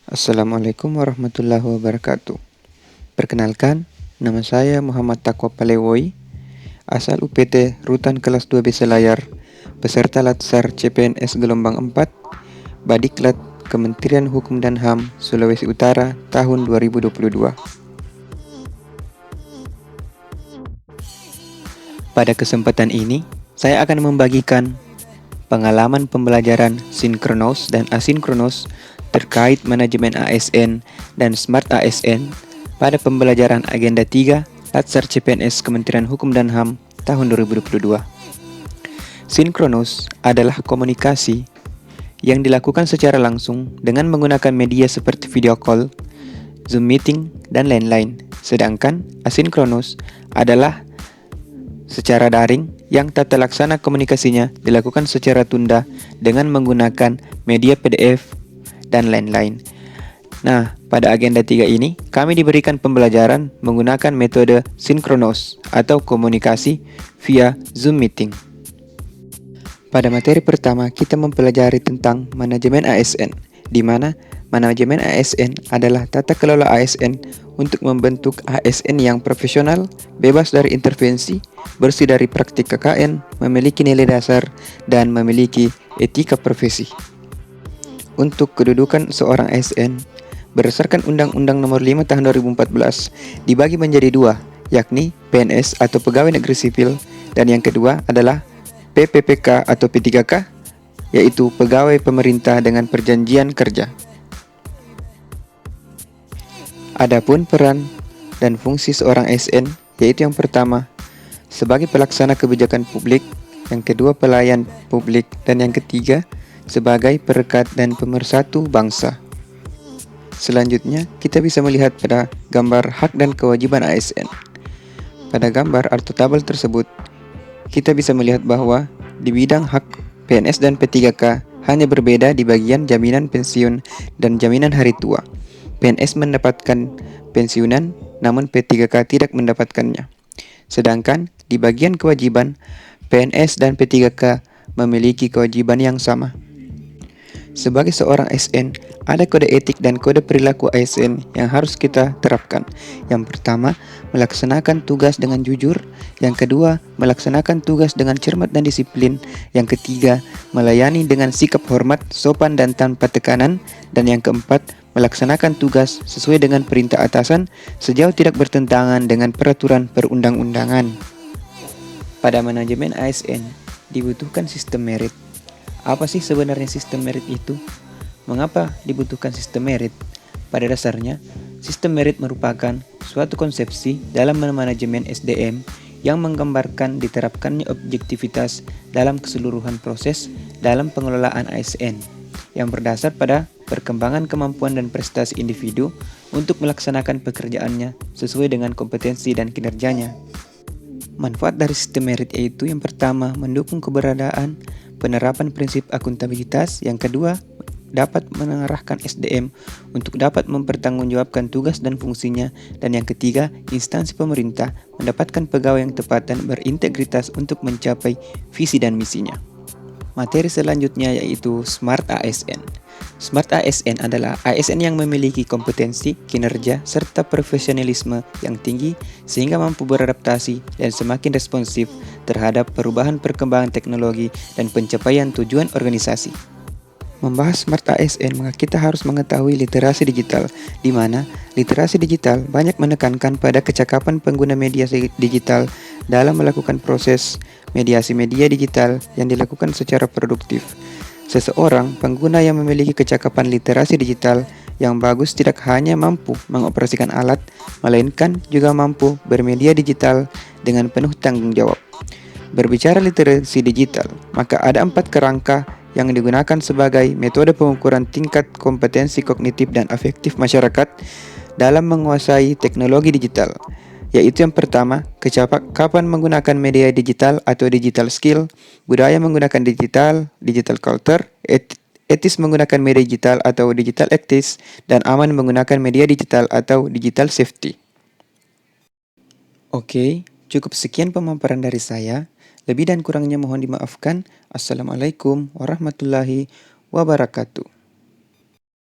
Assalamualaikum warahmatullahi wabarakatuh. Perkenalkan, nama saya Muhammad Takwa Palewoi, asal UPT Rutan Kelas 2B Selayar, peserta Latsar CPNS Gelombang 4, Badiklat Kementerian Hukum dan HAM Sulawesi Utara tahun 2022. Pada kesempatan ini, saya akan membagikan pengalaman pembelajaran sinkronos dan asinkronos terkait manajemen ASN dan Smart ASN pada pembelajaran Agenda 3 Latsar CPNS Kementerian Hukum dan HAM tahun 2022. Sinkronos adalah komunikasi yang dilakukan secara langsung dengan menggunakan media seperti video call, Zoom meeting, dan lain-lain. Sedangkan asinkronos adalah secara daring yang tata laksana komunikasinya dilakukan secara tunda dengan menggunakan media PDF dan lain-lain. Nah, pada agenda 3 ini kami diberikan pembelajaran menggunakan metode sinkronos atau komunikasi via Zoom meeting. Pada materi pertama kita mempelajari tentang manajemen ASN, di mana manajemen ASN adalah tata kelola ASN untuk membentuk ASN yang profesional, bebas dari intervensi, bersih dari praktik KKN, memiliki nilai dasar, dan memiliki etika profesi. Untuk kedudukan seorang ASN, berdasarkan Undang-Undang Nomor 5 Tahun 2014, dibagi menjadi dua, yakni PNS atau Pegawai Negeri Sipil, dan yang kedua adalah PPPK atau P3K, yaitu Pegawai Pemerintah dengan Perjanjian Kerja. Adapun peran dan fungsi seorang ASN, yaitu yang pertama, sebagai pelaksana kebijakan publik, yang kedua pelayan publik, dan yang ketiga, sebagai perekat dan pemersatu bangsa. Selanjutnya, kita bisa melihat pada gambar hak dan kewajiban ASN. Pada gambar atau tabel tersebut, kita bisa melihat bahwa di bidang hak PNS dan P3K hanya berbeda di bagian jaminan pensiun dan jaminan hari tua. PNS mendapatkan pensiunan, namun P3K tidak mendapatkannya. Sedangkan di bagian kewajiban, PNS dan P3K memiliki kewajiban yang sama. Sebagai seorang ASN, ada kode etik dan kode perilaku ASN yang harus kita terapkan. Yang pertama, melaksanakan tugas dengan jujur. Yang kedua, melaksanakan tugas dengan cermat dan disiplin. Yang ketiga, melayani dengan sikap hormat, sopan dan tanpa tekanan. Dan yang keempat, melaksanakan tugas sesuai dengan perintah atasan sejauh tidak bertentangan dengan peraturan perundang-undangan. Pada manajemen ASN, dibutuhkan sistem merit. Apa sih sebenarnya sistem merit itu? Mengapa dibutuhkan sistem merit? Pada dasarnya, sistem merit merupakan suatu konsepsi dalam manajemen SDM yang menggambarkan diterapkannya objektivitas dalam keseluruhan proses dalam pengelolaan ASN yang berdasar pada perkembangan kemampuan dan prestasi individu untuk melaksanakan pekerjaannya sesuai dengan kompetensi dan kinerjanya. Manfaat dari sistem merit yaitu yang pertama, mendukung keberadaan penerapan prinsip akuntabilitas. Yang kedua, dapat mengarahkan SDM untuk dapat mempertanggungjawabkan tugas dan fungsinya. Dan yang ketiga, instansi pemerintah mendapatkan pegawai yang tepat dan berintegritas untuk mencapai visi dan misinya. Materi selanjutnya yaitu Smart ASN. Smart ASN adalah ASN yang memiliki kompetensi, kinerja, serta profesionalisme yang tinggi sehingga mampu beradaptasi dan semakin responsif terhadap perubahan perkembangan teknologi dan pencapaian tujuan organisasi. Membahas Smart ASN, maka kita harus mengetahui literasi digital, di mana literasi digital banyak menekankan pada kecakapan pengguna media digital dalam melakukan proses mediasi media digital yang dilakukan secara produktif. Seseorang pengguna yang memiliki kecakapan literasi digital yang bagus tidak hanya mampu mengoperasikan alat, melainkan juga mampu bermedia digital dengan penuh tanggung jawab. Berbicara literasi digital, maka ada 4 kerangka yang digunakan sebagai metode pengukuran tingkat kompetensi kognitif dan afektif masyarakat dalam menguasai teknologi digital, yaitu yang pertama, kecakapan menggunakan media digital atau digital skill, budaya menggunakan digital culture, etis menggunakan media digital atau digital ethics, dan aman menggunakan media digital atau digital safety. Oke, cukup sekian pemaparan dari saya. Lebih dan kurangnya mohon dimaafkan. Assalamualaikum warahmatullahi wabarakatuh.